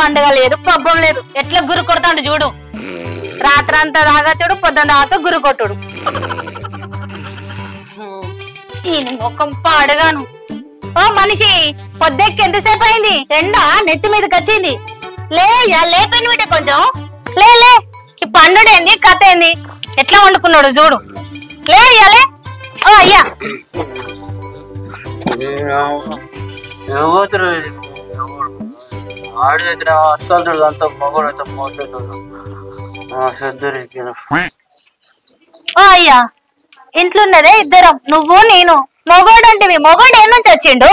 పండుగ లేదు పబ్బం లేదు ఎట్లా గురు కొడతాడు చూడు రాత్రంతా దాగా చూడు పొద్దున దాకా గురు కొట్టుడు ఈయన ముఖం పాడుగాను ఓ మనిషి పొద్దెక్కి ఎంతసేపు అయింది ఎండ నెత్తి మీదకి వచ్చింది లేపని విటే కొంచెం లే ఈ పండుడు ఏంది కథ ఏంది ఎట్లా వండుకున్నాడు చూడు లే ఓ అయ్యా ఆడైతే అత్తలు అంతా మగోడైతే మోసేటోళ్ళు ఓ అయ్యా ఇంట్లో ఉన్నదే ఇద్దరం నువ్వు నేను మొగోడు అంటివి మొగోడు ఏ నుంచి వచ్చిండు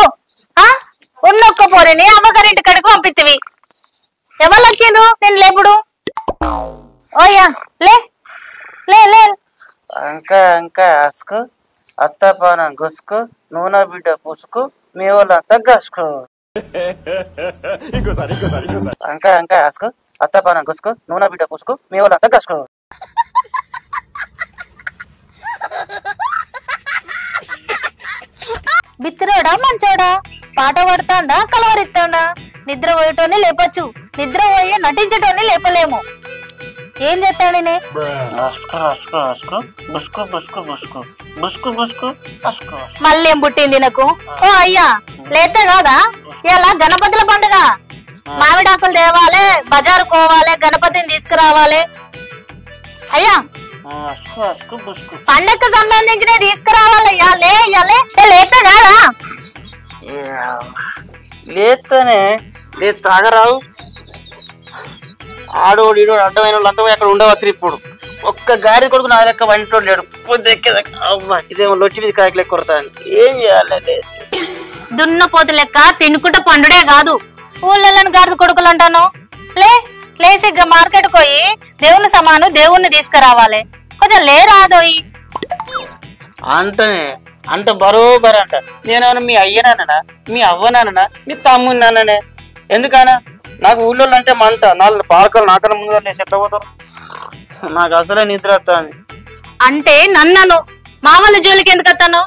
ఉన్నొక్క పోరిని అమ్మగారింటి కడుకు పంపితివి ఎవరు వచ్చిండ్రు నేను లేపుడు ఓయ్యా లే లే లే ఇంకా అసుకు అత్తపానం గుసుకు నూనె బిడ్డ పుసుకు మీ వాళ్ళంతా గసుకు ఇంకా అసుకు అత్తపానం గుసుకు నూనె బిడ్డ పుసుకు మీ వాళ్ళంతా గసుకు బిత్తిరోడా మంచోడా పాట పడతాండా కలవరిస్తాడా నిద్ర పోయేటోని లేపచ్చు నిద్ర పోయే నటించటోని లేపలేము ఏం చేస్తాడనే మళ్ళేం పుట్టింది నాకు ఓ అయ్యా లేతే కాదా ఇలా గణపతుల పండుగ మామిడాకులు తేవాలి బజారు కోవాలి గణపతిని తీసుకురావాలి అయ్యా పండగకు సంబంధించిన తీసుకురావాలయ్యా లేతే కాదా లేతనే లేదు తాగరావు ఆడోడు ఈడోడు అడ్డమైన వాళ్ళంతా అక్కడ ఉండవచ్చు ఇప్పుడు ఒక్క గాడి కొడుకు నా లెక్క వంటో లేడు అవ్వ ఇదేమో లొచ్చి మీద కాయకు కొడతాను ఏం చేయాలి దున్నపోతు లెక్క తినుకుంటా పండుడే కాదు ఊళ్ళని గాడి కొడుకులు అంటాను లేసి మార్కెట్ పోయి దేవుని సమాను దేవుణ్ణి తీసుకురావాలి కొంచెం లేరాదోయి అంట బరోబర్ అంట నేనేమన్నా మీ అయ్యనాననా మీ అవ్వనాననా మీ తమ్మున్నాననే ఎందుకనా నాకు ఊళ్ళో అంటే మంట 4 పార్కలు నాకన్నా ముందుగా లేచి ఎట్లా పోతారు నాకు అసలే నిద్ర వస్తాను అంటే నన్నను మా వాళ్ళ జోలికి ఎందుకు వస్తాను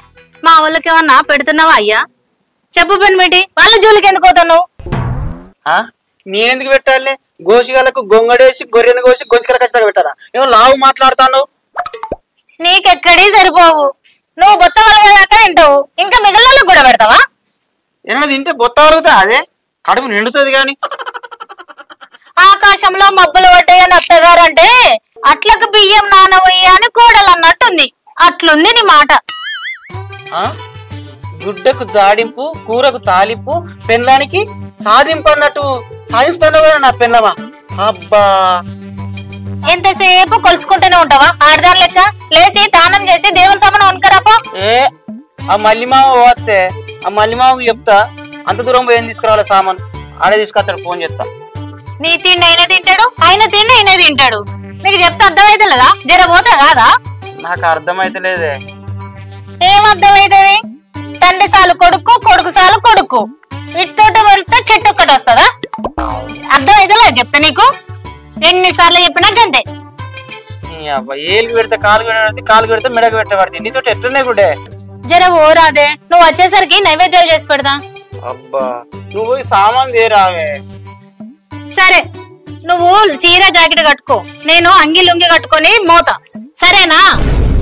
మా వాళ్ళకి ఏమన్నా పెడుతున్నావా అయ్యా చెప్పు పెనిమిటి వాళ్ళ జోలికి ఎందుకు పోతాను నేనెందుకు పెట్టాలి గోసిగాలకు గొంగడేసి గొర్రెను కోసి గొంతుకల ఖచ్చితంగా పెట్టాలా ఏమో లావు మాట్లాడుతాను నీకెక్కడి సరిపోవు నువ్వు బొత్త వలగాక తింటావు ఇంకా మిగిలిన కూడా పెడతావా ఏమన్నా తింటే బొత్త వలుగుతా అదే కడుపు నిండుతుంది కాని ఆకాశంలో మబ్బులు పడ్డాయని అత్తగారు అంటే అట్లకు బియ్యం నానవయ్య అని కోడలు అన్నట్టుంది అట్లుంది నీ మాట గుడ్డకు జాడింపు కూరకు తాలింపు పెళ్ళానికి సాధింపు అన్నట్టు సాధిస్తాను కదా నా పెళ్ళమా అబ్బా ఎంతసేపు కొలుసుకుంటూనే ఉంటావా ఆడదాని లెక్క లేచి దానం చేసి దేవుని సభను వనకరాపో ఆ మల్లిమామ పోవచ్చే ఆ మల్లిమామకు చెప్తా అంత దూరం పోయి ఏం తీసుకురావాలి సామాన్ ఆడే తీసుకొస్తాడు ఫోన్ చేస్తా నీ తిండి అయినా తింటాడు ఆయన తిండి అయినా తింటాడు నీకు చెప్తే అర్థమైతే లేదా జర పోతా కాదా నాకు అర్థమైతే లేదే ఏం అర్థమైతుంది తండ్రి సాలు కొడుకు కొడుకు సాలు కొడుకు ఇట్టోట వెళ్తే చెట్టు ఒక్కటి వస్తుందా అర్థమైతే లేదు చెప్తా నీకు ఎన్నిసార్లు చెప్పినా గంతే ఏలికి పెడితే కాలు పెడితే మెడకు పెట్టబడితే నీతో ఎట్లనే కూడా జర ఓరాదే నువ్వు వచ్చేసరికి నైవేద్యాలు చేసి పెడదా అబ్బా నువ్వు సామాన్ తీరావే సరే నువ్వు చీర జాకెట్ కట్టుకో నేను అంగి లుంగి కట్టుకొని మోతా సరేనా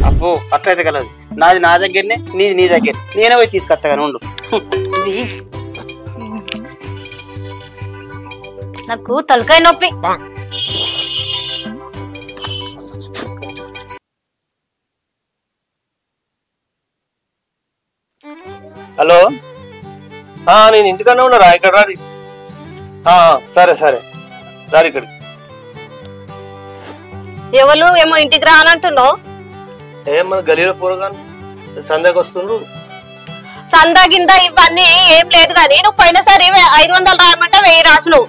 అబ్బో అట్లయితే కలదు నాది నా దగ్గరనే నీది నీ దగ్గర నేనే పోయి తీసుకొస్తాను ఉండు నాకు తలకాయ నొప్పి హలో నేను ఇంటికన్నా ఉన్నారా ఇక్కడ రాది సరే సరే రారి ఇక్కడికి ఎవరు ఏమో ఇంటికి రానంటున్నావు మన గలీలో పోరగాను సందాకి వస్తుండ్రు సందా కింద ఇవన్నీ ఏం లేదు కానీ నువ్వు పోయినసారి 500 రాయమంటే 1000 రాసులు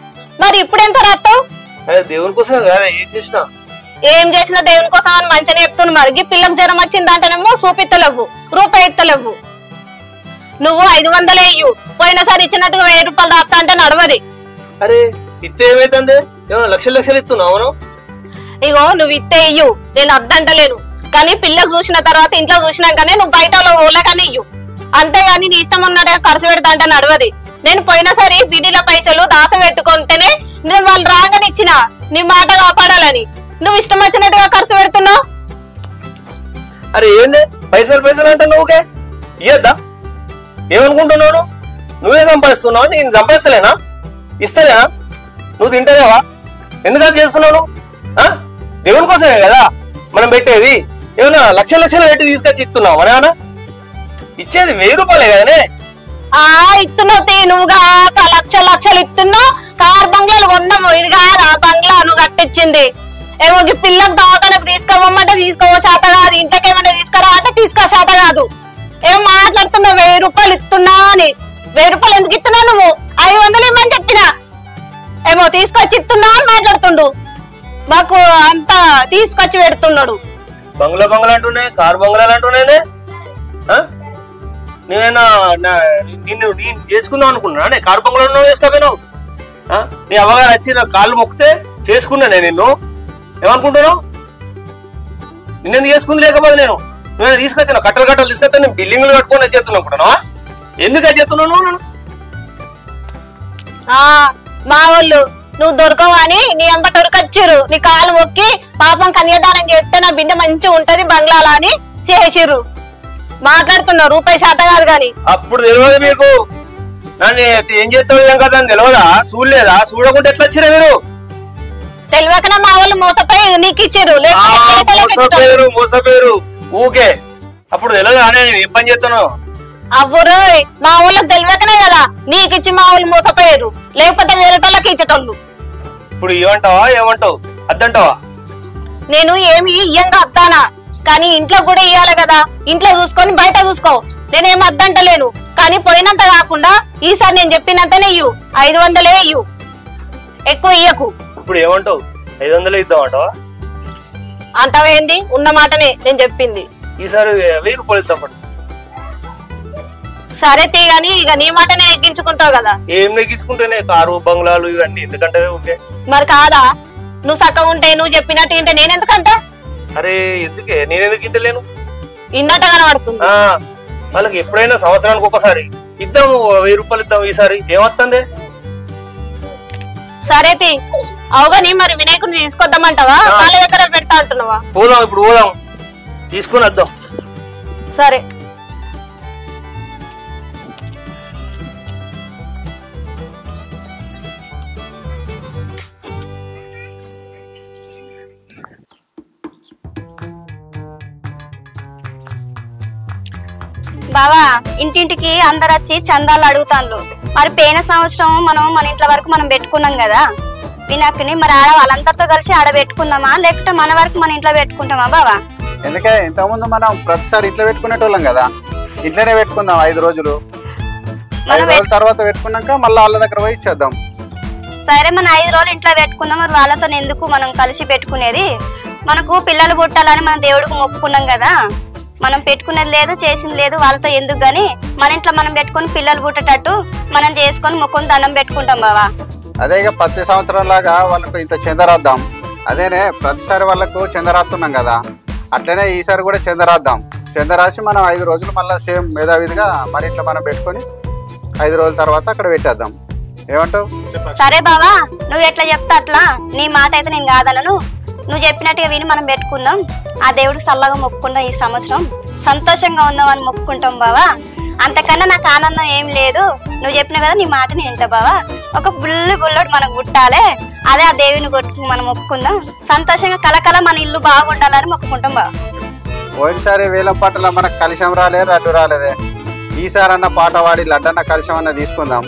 మరి ఇప్పుడు ఎంత రాస్తావు దేవుని కోసం కదా ఏం చేసినా దేవుని కోసం అని మంచిగా చెప్తున్నా మరి పిల్లకు జ్వరం వచ్చిందంటేనేమో చూపిత్తలేవు రూపాయి ఇత్తలేవు నువ్వు 500 వేయు పోయినసారి ఇచ్చినట్టుగా 1000 రూపాయలు రాస్తా అంటే నడవది అరే ఇత్తే ఏమైతుంది ఏమన్నా లక్షలు ఇస్తున్నావు అవును ఇగో నువ్వు ఇత్తే ఇయ్యు నేను అద్దంటలేను కానీ పిల్లకు చూసిన తర్వాత ఇంట్లో చూసినాకనే నువ్వు బయట ఓలే కానీ ఇయ్యు అంతేగాని నీ ఇష్టం ఉన్నట్టుగా ఖర్చు పెడతా అంటే నడవది నేను పోయినసారి బిడ్డల పైసలు దాచ పెట్టుకుంటేనే నేను వాళ్ళు రాగానిచ్చిన నీ మాట కాపాడాలని. నువ్వు ఇష్టం వచ్చినట్టుగా ఖర్చు పెడుతున్నావు. అరే ఏంది పైసలు పైసలు అంటే నువ్వుకే ఇయ్యద్దా? ఏమనుకుంటున్నావు? నువ్వే సంపాదిస్తున్నావు, నేను సంపాదిస్తలేనా? ఇస్తలేనా? నువ్వు తింటలేవా? ఎందుకంత చేస్తున్నావు? దేవుని కోసమే కదా మనం పెట్టేది. ఏమన్నా లక్షలు లక్షలు పెట్టి తీసుకొచ్చి ఇస్తున్నావు మన ఇచ్చేది 1000 రూపాయలే కదనే. ఇస్తున్నావు నువ్వుగా లక్షలు ఇస్తున్నావు. కార్ బంగ్లాలు కొన్నాము, ఇది కాదా బంగ్లా నువ్వు కట్టించింది? ఏమో పిల్లలకు దవాఖానకు తీసుకోవమ్మంటే తీసుకోవో చేత కాదు, ఇంట్లోకి ఏమంటే తీసుకురా అంటే తీసుకో చేత కాదు. ఏమో మాట్లాడుతున్నావు 1000 రూపాయలు ఇస్తున్నా అని. 1000 రూపాయలు ఎందుకు ఇస్తున్నావు నువ్వు? 500 ఇమ్మని చెప్పినా ఏమో తీసుకొచ్చి ఇస్తున్నా అని మాట్లాడుతుండు. మాకు అంతా తీసుకొచ్చి పెడుతున్నాడు. బంగ్లా అంటున్నాయి, కారు బంగ్లాలు అంటున్నాయి. నేనైనా నేను చేసుకుందాం అనుకున్నా. కారు బంగ్లాలో చేసుకోపోయినావు. నీ అవ్వగారు వచ్చి నా కాళ్ళు మొక్కితే చేసుకున్నా నేను. నిన్ను ఏమనుకుంటున్నావు? నిన్నెందుకు చేసుకుంది? లేకపోతే నువ్వు తీసుకొచ్చాను కట్టలు తీసుకొస్తా, నేను బిల్డింగ్లు కట్టుకొని వచ్చేస్తున్నావు అనుకుంటున్నావా? ఎందుకు వచ్చేస్తున్నావు నన్ను? మా వాళ్ళు నువ్వు దొరకవని నీ అంబ దొరకొచ్చిర్రు. నీ కాలు మొక్కి పాపం కన్యాదానం చేస్తే నా బిడ్డ మంచిగా ఉంటది బంగ్లాలా అని చేసిర్రు. మాట్లాడుతున్నావు రూపాయి శాత కాదు గాని. అప్పుడు తెలియదు మీకు నన్ను ఏం చేస్తావు ఏం కదా అని తెలియదా? చూడలేదా? చూడకుండా ఎట్లా వచ్చిరా మీరు? తెలియకనే మా వాళ్ళు మోసపోయి నీకు ఇచ్చిర్రు. మోసపోయారు ఊకే. అప్పుడు తెలియదు అనే నేను ఏం పని చేస్తాను? అవ్వరు మా వాళ్ళకి తెలియకనే కదా నీకిచ్చి మా వాళ్ళు మోసపోయారు. లేకపోతే వేరే వాళ్ళకి ఇచ్చేటోళ్ళు. ఇప్పుడు ఏమంటావా? ఏమంటావు? అద్దంటావా? నేను ఏమి ఇయ్యంగా అద్దానా, కానీ ఇంట్లో కూడా ఇయ్యాలి కదా. ఇంట్లో చూసుకొని బయట చూసుకో. నేనేం అద్దంటలేను, కానీ పోయినంత కాకుండా ఈసారి నేను చెప్పినంతనే ఇయ్యు. 500 ఇయ్యు, ఎక్కువ ఇయ్యకు. ఇప్పుడు ఏమంటావు? 500 ఇద్దామంటావా? అంటావేంది? ఉన్న మాటనే నేను చెప్పింది. ఈసారి 1000 రూపాయలు ఇద్దాం. సరే తీగాని ఇక నీ మాట నేను ఎక్కించుకుంటావు కదా. ఏం నెగ్గించుకుంటేనే కారు బంగ్లాలు ఇవన్నీ ఎందుకంటే ఓకే మరి కాదా? నువ్వు చక్కగా ఉంటే నువ్వు చెప్పినట్టు ఇంటే నేనెందుకంటా? అరే ఎందుకే నేనెందుకు ఇంటలేను? ఇన్నట్టు కనబడుతుంది. వాళ్ళకి ఎప్పుడైనా సంవత్సరానికి ఒకసారి ఇద్దాము 1000 రూపాయలు ఇద్దాం. ఈసారి ఏమొస్తుంది? సరే తీ అవుగాని మరి వినాయకుడిని తీసుకొద్దామంటావా? వాళ్ళ దగ్గర పెడతా అంటున్నావా? పోదాం, ఇప్పుడు పోదాం, తీసుకుని వద్దాం. సరే బావా, ఇంటింటికి అందరు వచ్చి చందాలు అడుగుతాను. మరి పోయిన సంవత్సరం మనం మన ఇంట్లో వరకు మనం పెట్టుకున్నాం కదా వినాయకుని. మరి ఆడ వాళ్ళందరితో కలిసి ఆడ పెట్టుకుందామా, లేకపోతే మన వరకు మన ఇంట్లో పెట్టుకుంటామా బావా? ఎందుకే ఇంతకుముందు మనం ప్రతిసారి ఇంట్లో పెట్టుకునేటోళ్ళం కదా, ఇంట్లోనే పెట్టుకుందాం 5 రోజులు. 5 రోజుల తర్వాత పెట్టుకున్నాక మళ్ళీ వాళ్ళ దగ్గర పోయి ఇచ్చేద్దాం. సరే మన 5 రోజులు ఇంట్లో పెట్టుకుందాం. మరి వాళ్ళతో ఎందుకు మనం కలిసి పెట్టుకునేది? మనకు పిల్లలు పుట్టాలని మనం దేవుడికి మొక్కుకున్నాం కదా. మనం పెట్టుకునేది లేదు, చేసింది లేదు, వాళ్ళతో ఎందుకు గాని మన ఇంట్లో మనం పెట్టుకుని పిల్లలు పుట్టేటట్టు మనం చేసుకొని మొక్కుని దండం పెట్టుకుంటాం బావా. అదే ఇక ప్రతి సంవత్సరం లాగా వాళ్ళకు ఇంత చందరాద్దాం. అదేనే ప్రతిసారి వాళ్ళకు చందరాస్తున్నాం కదా, అట్లనే ఈసారి కూడా చందరాద్దాం. చందరాసి మనం 5 రోజులు మళ్ళీ సేమ్ మేధావిధిగా మన ఇంట్లో మనం పెట్టుకొని 5 రోజుల తర్వాత అక్కడ పెట్టేద్దాం. ఏమంటావు? సరే బావా, నువ్వు ఎట్లా చెప్తా అట్లా. నీ మాట అయితే నేను కాదనను. నువ్వు చెప్పినట్టుగా విని మనం పెట్టుకుందాం. ఆ దేవుడికి చల్లగా మొక్కుకుందాం. ఈ సంవత్సరం సంతోషంగా ఉందామని మొక్కుకుంటాం బావా. అంతకన్నా నాకు ఆనందం ఏం లేదు. నువ్వు చెప్పినా కదా, నీ మాట నేను వింటా బావా. ఒక బుల్లోడు మనకు పుట్టాలే, అదే ఆ దేవిని కొట్టుకుని మనం మొక్కుకుందాం. సంతోషంగా కలకల మన ఇల్లు బాగుండాలని మొక్కుకుంటాం బావా. పోయినసారి వేలం పాటలో మనకు కలిశం రాలే, లడ్డు రాలేదే. ఈసారి అన్న పాట వాడి లడ్డన్న కలిశం అన్న తీసుకుందాం.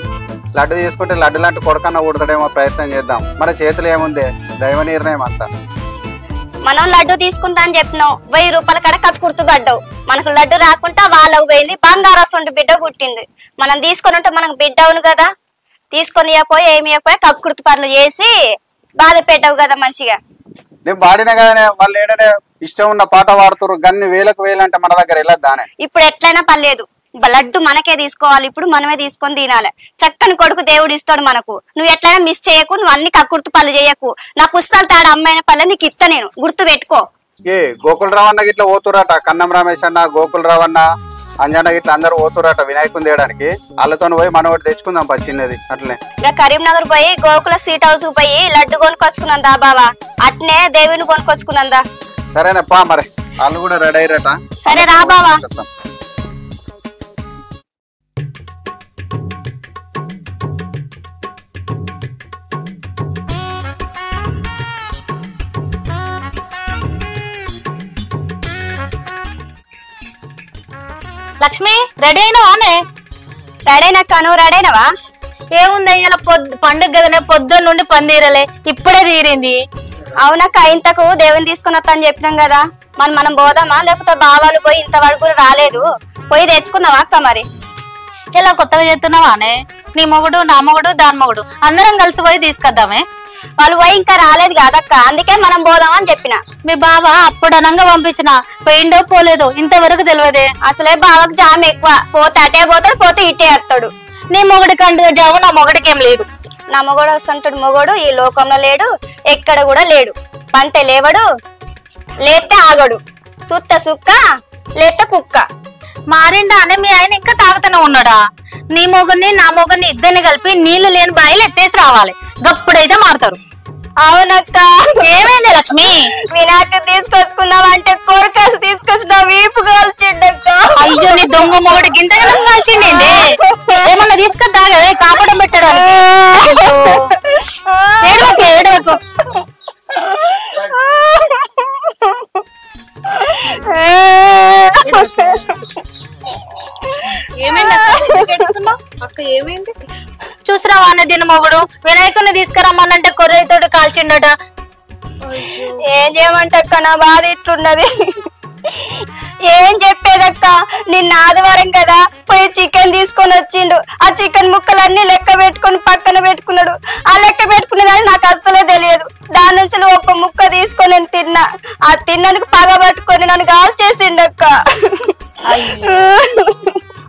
లడ్డు తీసుకుంటే లడ్డు లాంటి కొడుకన్నా ఊడతాడేమో ప్రయత్నం చేద్దాం. మన చేతులు ఏముంది, దైవ నిర్ణయం అంతా. మనం లడ్డు తీసుకుంటా అని చెప్పినావు, 1000 రూపాయల కాడ కప్పు గుర్తుపడ్డావు. మనకు లడ్డు రాకుండా వాళ్ళకు పోయింది, బంగారస్తుంటే బిడ్డ పుట్టింది. మనం తీసుకొని ఉంటే మనకు బిడ్డ అవును కదా. తీసుకొని ఇవ్వకపోయి ఏమి ఇవ్వకపోయి కప్పు గుర్తు పనులు చేసి బాధ పెట్టావు కదా మంచిగా. నేను పాడినా కదనే, వాళ్ళు ఏడనే ఇష్టం ఉన్న పాట పాడుతురు. గన్ని వేలకు వేలంటే మన దగ్గర వెళ్ళొద్దానే. ఇప్పుడు ఎట్లయినా పర్లేదు, లడ్డు మనకే తీసుకోవాలి. ఇప్పుడు మనమే తీసుకొని తినాలి. చక్కని కొడుకు దేవుడు ఇస్తాడు మనకు. నువ్వు ఎట్లయినా మిస్ చేయకు. నువ్వు అన్ని కక్కుర్తు పళ్ళు చేయకు. నా పుస్తకాలు తాడు అమ్మాయిన పల్లె నీకు ఇస్తా, నేను గుర్తు పెట్టుకో. ఏ గోకులరావు అన్న గిట్లా పోతురట. కన్నం రమేష్ అన్న, గోకులరావు అన్న, అంజన్న ఇట్లా అందరూ పోతురట వినాయకుని తేయడానికి. వాళ్ళతో పోయి మనం ఒకటి తెచ్చుకుందాం పా చిన్నది అట్లనే. ఇక కరీంనగర్ పోయి గోకుల స్వీట్ హౌస్ పోయి లడ్డు కొనుక్కొచ్చుకున్నందా బావా, అట్నే దేవుని కొనుక్కొచ్చుకున్నందా. సరేనా పా, మరి వాళ్ళు కూడా రెడీ అయ్యారట. సరే రా బావా. లక్ష్మి రెడీ అయినావానే? రెడీ అయినాక నువ్వు రెడీ అయినవా? ఏముంది ఇలా పండుగ కదనే, పొద్దున్న నుండి పని తీరలే, ఇప్పుడే తీరింది. అవునక్క, ఇంతకు దేవుని తీసుకుని వస్తా అని చెప్పినాం కదా, మనం పోదామా? లేకపోతే బావాలు పోయి ఇంత వరకు కూడా రాలేదు, పోయి తెచ్చుకుందామా అక్క? మరి ఇలా కొత్తగా చేస్తున్నావానే? నీ మొగుడు, నా మొగుడు, దాని మొగుడు అందరం కలిసి పోయి తీసుకొద్దామే. వాళ్ళు పోయి ఇంకా రాలేదు కాదక్క, అందుకే మనం పోదాం అని చెప్పిన. మీ బాబా అప్పుడు అనంగా పంపించిన, పోయిండో పోలేదో ఇంతవరకు తెలియదే. అసలే బావకు జామ్ ఎక్కువ, పోతే అటే పోతాడు, పోతే ఇటే వస్తాడు. నీ మొగుడికి అంటే జాము, నా మొగుడికి ఏం లేదు. నా మొగడు వస్తుంటాడు, మొగడు ఈ లోకంలో లేడు, ఎక్కడ కూడా లేడు. పంటే లేవడు, లేతే ఆగడు, సుత్త సుక్క లేతే కుక్క. మారిండా అనే మీ ఆయన ఇంకా తాగుతూనే ఉన్నాడా? నీ మొగుడిని నా మొగుడిని ఇద్దరిని కలిపి నీళ్లు లేని బాయిలు ఎత్తేసి రావాలి, గప్పుడైతే మారుతారు. అవునక్క. ఏమైంది లక్ష్మి? వినాయక తీసుకొచ్చుకున్నావంటే కొరకాసు తీసుకొచ్చిన వీపు కాల్చిండక్క. అయ్యో నీ దొంగ మొగుడు గింతగా కాల్చిండి. ఏమన్నా తీసుకొద్దా కదా కాపడం పెట్టడానికి? ఏడవకు ఏడవకు. ఏమైంది? చూసిరావా అన్న దీని మొగుడు వినాయకుడిని తీసుకురమ్మనంటే కొర్రైతోటి కాల్చిండట. ఏం చేయమంటక్క, నా బాధ ఇట్లున్నది. ఏం చెప్పేదక్క, నిన్న ఆదివారం కదా పోయి చికెన్ తీసుకొని వచ్చిండు. ఆ చికెన్ ముక్కలన్నీ లెక్క పెట్టుకొని పక్కన పెట్టుకున్నాడు. ఆ లెక్క పెట్టుకునేదాన్ని నాకు అస్సలే తెలియదు. దాని నుంచి ఒక ముక్క తీసుకొని నేను తిన్నా. ఆ తిన్నందుకు పగ పట్టుకొని నన్ను కాల్ చేసిండక్క.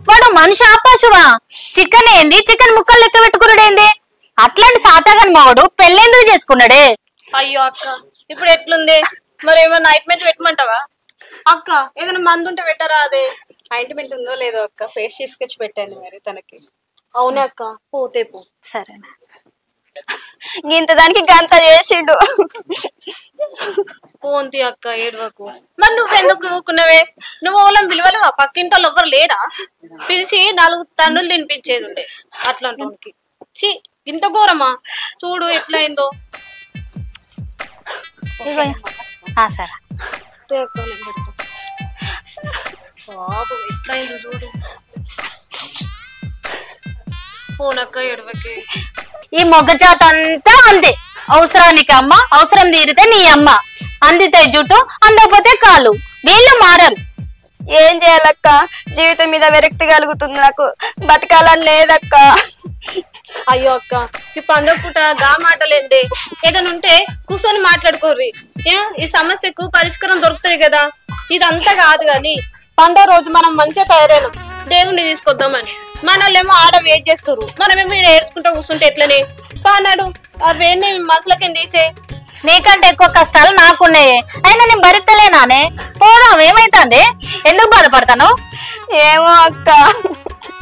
వాడు మనిషి ఆపాశువా? చికెన్ ఏంది, చికెన్ ముక్కలు లెక్క పెట్టుకున్నాడు ఏంది? అట్లాంటి సాతాగాని మొగుడు పెళ్ళెందుకు చేసుకున్నాడే? అయ్యో అక్క, ఇప్పుడు ఎట్లుంది మరి? ఏమన్నా ఆయింట్మెంట్ పెట్టమంటావా అక్క? ఏదైనా మందు ఉంటే పెట్టరా? అదే ఆయింట్మెంట్ ఉందో లేదో అక్క, ఫేస్ తీసుకొచ్చి పెట్టండి మరి తనకి. అవునే అక్క, పోతే పో. సరేనా? ఇంత దానికి గంత చేసిండు. పోంతి అక్క, ఏడవకు. మరి నువ్వెందుకు ఊకున్నావే? నువ్వు వాళ్ళని పిలవలేవా? పక్కింటి వాళ్ళు ఎవ్వరు లేరా? పిలిచి 4 తండ్రులు తినిపించేది ఉండే అట్లాంటి. చి, ఇంత ఘోరమా? చూడు ఎట్లయిందో. సరే బాబు ఎట్లయిందో చూడు. పోనక్క, ఏడవకి. ఈ మొగ్గ జాత అంతా అంతే. అవసరానికి అమ్మ, అవసరం తీరితే నీ అమ్మ. అందితే జుట్టు, అందకపోతే కాళ్ళు. వీళ్ళు మారరు. ఏం చేయాలక్క? జీవితం మీద విరక్తి కలుగుతుంది నాకు, బతకాలని లేదక్క. అయ్యో అక్క, ఈ పండుగ పూట గా మాటలేండి. ఏదైనా ఉంటే కూర్చొని మాట్లాడుకోర్రి. ఈ సమస్యకు పరిష్కారం దొరుకుతుంది కదా. ఇదంతా కాదు గాని పండుగ రోజు మనం మంచిగా తయారైనాం, దేవుణ్ణి తీసుకొద్దామని. మనోళ్ళేమో ఆడ వెయిట్ చేస్తారు, మనమేమో ఏడ్చుకుంటూ కూర్చుంటే ఎట్లనే? పానాడు అవన్నీ మనసులకేం తీసే. నీకంటే ఎక్కువ కష్టాలు నాకున్నాయి, అయినా నేను భరితలేనానే. పోదాం, ఏమైతుంది? ఎందుకు బాధపడతాను? ఏమో అక్క,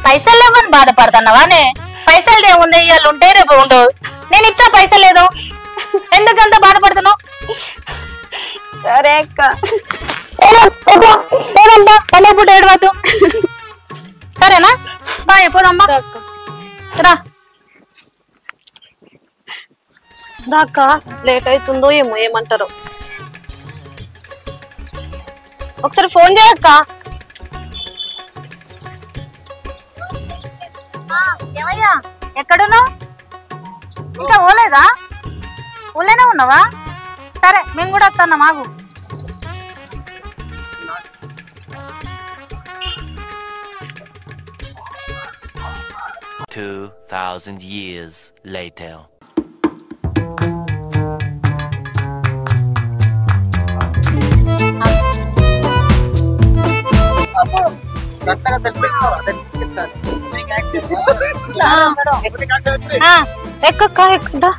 పైసలు లేవని బాధపడుతున్నావానే? పైసలు ఏముంది, ఇవాళ ఉంటే రేపు ఉండవు. నేను ఇస్తా, పైసలు లేదు, ఎందుకంత బాధపడుతున్నావు? సరే అక్క. పండుగ పూట ఏడవద్దు, సరేనా? బాయ్, పోదమ్మా. రా దాకా లేట్ అవుతుందో ఏమో, ఏమంటారో. ఒకసారి ఫోన్ చేయక్క. ఏమయ్యా, ఎక్కడున్నావు? ఇంకా పోలేదా? ఊళ్ళోనే ఉన్నావా? సరే, మేము కూడా వస్తున్నా. మాకు 2000 years later. ఎక్కక్క, ఎక్కుదా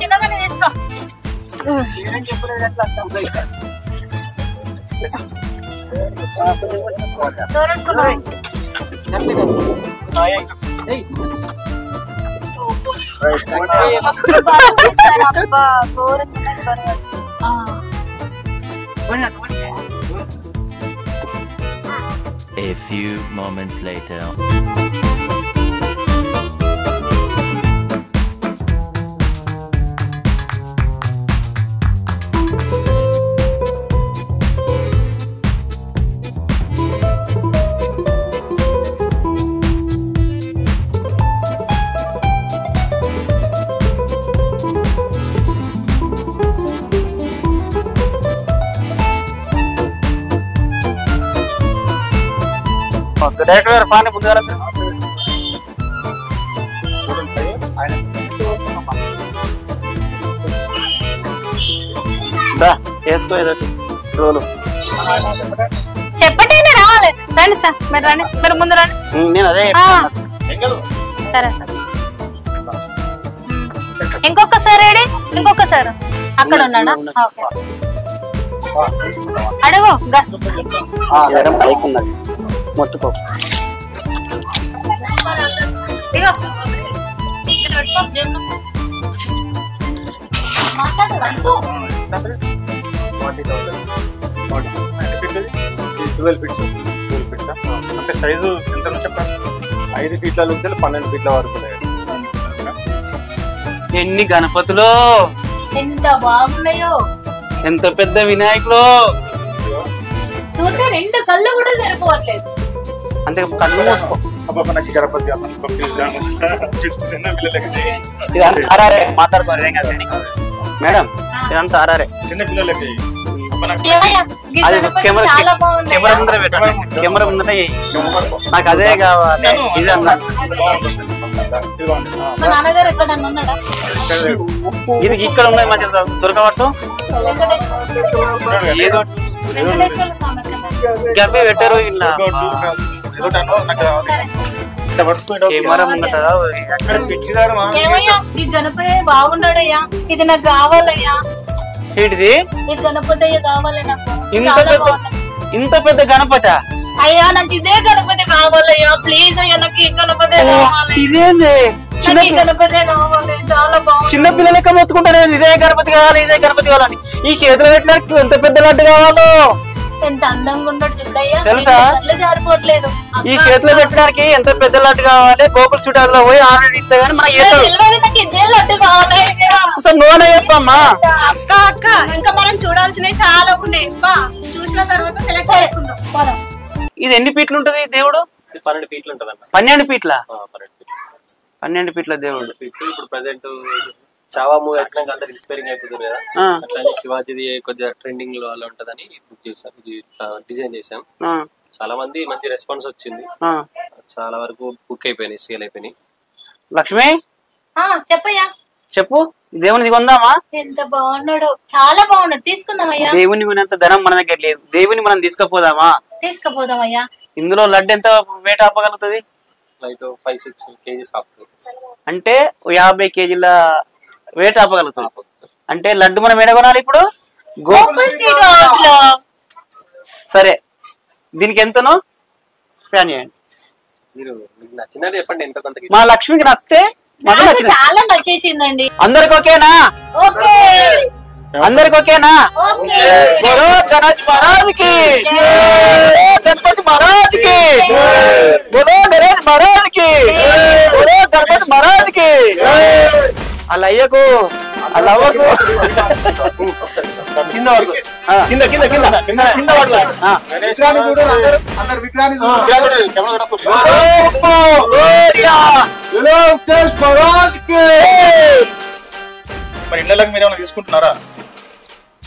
చిన్నగానే తీసుకో. A few moments later. Director గారు పాని ముందు వేసుకో రోలు చెప్పటేనే రావాలి. రండి సార్, మీరు రండి, మీరు ముందు రండి. నేను అదే సరే సార్. ఇంకొకసారి ఏడి, ఇంకొకసారి అక్కడ ఉన్నాడా? అడుగు బైక్ ఉన్నది మొత్తుకో. ఇగో అంటే సైజు ఎంత చెప్పండి? 5 ఫీట్ల నుంచి 12 ఫీట్ల వరకు. ఎన్ని గణపతులు, ఎంత బాగున్నాయో, ఎంత పెద్ద వినాయకులు. చూస్తే 2 కళ్ళు కూడా సరిపోవట్లేదు. అంతే కళ్ళు మూసుకో. నాకు గణపతి మాట్లాడుకోరు మేడం, ఇదంతా ఆర్ఆర్ఏ చిన్న పిల్లలకి. అది కెమెరా ముందర పెట్టండి, కెమెరా ముందర. నాకు అదే కావాలి. ఇది అన్నా మా నాన్నగారు ఎక్కడన్నా ఉన్నాడా? ఇది ఇక్కడ ఉన్నది మంచి దొరకబట్టు. ఏదో వెంకటేశ్వర స్వామి కదా. గబ్బి పెట్టారు ఇలా కెమెరా ముందట. ఏమయ్యా, ఈ గణపతి బాగున్నాడయ్యా, ఇది నాకు కావాలయ్యా. ఏంటిది? ఈ గణపతి కావాలి నాకు. ఇంత పెద్ద గణపతి? అయ్యా నాకు ఇదే గణపతి కావాలయ్యా, ప్లీజ్ అయ్యా, నాకు ఈ గణపతి కావాలి. ఇదేంది? నాకు ఈ గణపతి కావాలి, చాలా బాగుంది. చిన్న పిల్లలు లెక్క మొత్తుకుంటారు, ఇదే గణపతి కావాలి, ఇదే గణపతి కావాలని. ఈ చేతిలో పెట్టినట్టు ఎంత పెద్ద లడ్డు కావాలో. ఎంత అందంగా ఉన్నాడు చూడయ్యా, తెలుసా? జారిపోవట్లేదు. ఈ చేతిలో పెట్టడానికి ఎంత పెద్ద లడ్డు కావాలి. గోకుల్ స్వీట్ లో పోయి ఆర్డర్ ఇస్తే గానీ మనకి నాకు ఇదే లడ్డు కావాలి. నువ్వనే చెప్పమ్మా. అక్క అక్క ఇంకా మనం చూడాల్సినవి చాలా ఉన్నాయి. చూసిన తర్వాత సెలెక్ట్ చేసుకుందాం. ఇది ఎన్ని ఫీట్లు ఉంటది దేవుడు? 12 ఫీట్లు ఉంటది అన్న. 12 ఫీట్ల? 12 ఫీట్ల దేవుడు. ఇప్పుడు ప్రెసెంట్ చావా మూవీ వచ్చినాక అందరు ఇన్స్పైరింగ్ అయిపోతుంది కదా, అట్లానే శివాజీది కొద్దిగా ట్రెండింగ్ లో అలా ఉంటదని బుక్ చేసాం, డిజైన్ చేసాం. చాలా మంది మంచి రెస్పాన్స్ వచ్చింది, చాలా వరకు బుక్ అయిపోయినాయి, సేల్ అయిపోయినాయి. లక్ష్మి చెప్పయ్యా, చెప్పు. దేవుని కొందామా? ఎంత బాగున్నాడు, చాలా బాగున్నాడు, తీసుకుందామయ్యా. దేవుని కొనేంత ధనం మన దగ్గర లేదు, దేవుని మనం తీసుకుపోదామా? తీసుకుపోదామయ్యా. ఇందులో లడ్డు ఎంత వెయిట్ ఆపగలుగుతుంది? లైట్ 5-6 కేజీస్ ఆపుతుంది. అంటే 50 కేజీల వెయిట్ ఆపగలుగుతుంది. అంటే లడ్డు మనం ఎడ కొనాలి ఇప్పుడు? సరే, దీనికి ఎంతనో ప్లాన్ చేయండి. మీరు మీకు నచ్చినట్టు చెప్పండి, ఎంత కొంత. మా లక్ష్మికి నచ్చితే చాలా నచ్చేసిందండి. అందరికి ఓకేనా? ఓకే, అందరికి ఓకేనా? బోలో గణేష్ మహారాజ్ కి, గణపతి మహారాజ్ కి, బోలో గణేష్ మహారాజ్ కి, బోలో గణపతి మహారాజ్ కి. అలా అయ్యకు, అలా అవ్వకు. కింద వరకు, కింద కింద కింద కింద కింద వరకు. మరి ఇళ్ళకి మీరు ఏమైనా తీసుకుంటున్నారా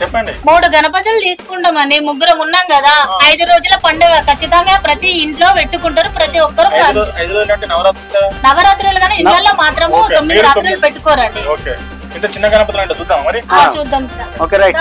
చెప్పండి? 3 గణపతులు తీసుకుంటామని, ముగ్గురం ఉన్నాం కదా. 5 రోజుల పండుగ ఖచ్చితంగా ప్రతి ఇంట్లో పెట్టుకుంటారు, ప్రతి ఒక్కరు. 5 రోజులు అంటే నవరాత్రులు కానీ ఇళ్ళల్లో మాత్రము 9 రాత్రులు పెట్టుకోరండి. ఓకే, ఇంత చిన్న గణపతులు అంటే చూద్దాం మరి. చూద్దాం. Okay, right.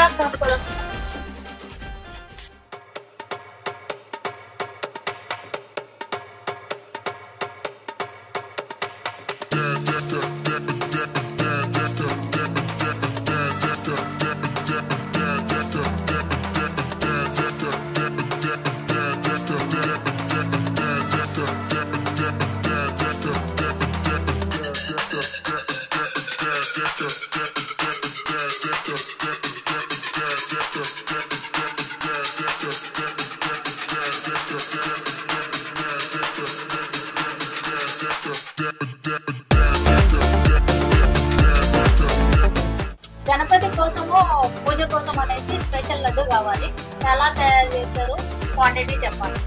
లడ్డు కావాలి. ఎలా తయారు చేస్తారు, క్వాంటిటీ చెప్పాలి.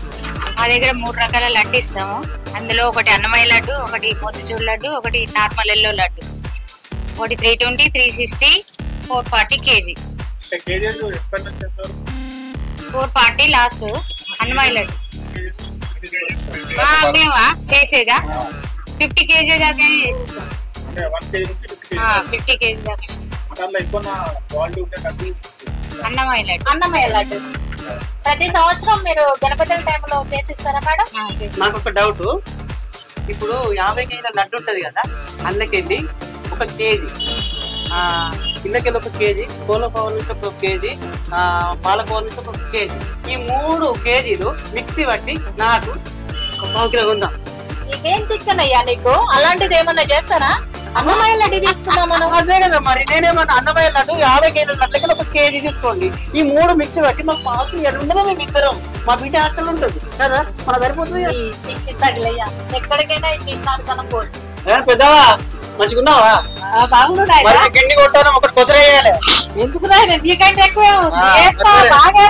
మా దగ్గర 3 రకాల లడ్డు ఇస్తాము. అందులో ఒకటి అన్నమయ్య లడ్డు, ఒకటి మోతిచూర్ లడ్డు, ఒకటి నార్మల్ ఎల్లో లడ్డు. ఒకటి 320, 360, 440 కేజీ. 440 లాస్ట్ అన్నమయ్య లడ్డు. మేమా చేసేదా 50 కేజీ దాకా చేసిస్తాం. 50 కేజీ దాకా అన్నమయ్య లడ్డు. ప్రతి సంవత్సరం మీరు గణపతుల టైంలో చేసిస్తారా మేడం? నాకు ఒక డౌట్, ఇప్పుడు 50 కేజీల లడ్డు ఉంటది కదా, అందులోకెళ్ళి 1 కేజీ ఇళ్ళకెళ్ళి 1 కేజీ, కోలపావు నుంచి 1 కేజీ, పాలకోవ నుంచి 1 కేజీ, ఈ 3 కేజీలు మిక్సీ పట్టి నాకు 1 పావు కిలో ఉందా? ఇదేం తిక్కనయ్యా నీకు, అలాంటిది ఏమన్నా చేస్తారా? అన్నమయ్య లడ్డు తీసుకున్నాం మనం. అదే కదా మరి, నేనేమన్నా అన్నమయ్య లడ్డు 50 కేజీల లడ్లకి 1 కేజీ తీసుకోండి, ఈ 3 మిక్సీ పట్టి మాకు పావు కిలో ఉండదా? మేము ఇద్దరం, మా బిడ్డ హాస్టల్ ఉంటుంది కదా, మన సరిపోతుంది. చిత్తగిలయ్యా, ఎక్కడికైనా ఇస్తాను కనుక్కోండి. పెద్దవా మంచిగున్నావా? బాగున్నాయి. గిన్నె కొట్టాను, ఒకటి కొసరేయాలి. ఎందుకు నీకంటే ఎక్కువ బాగా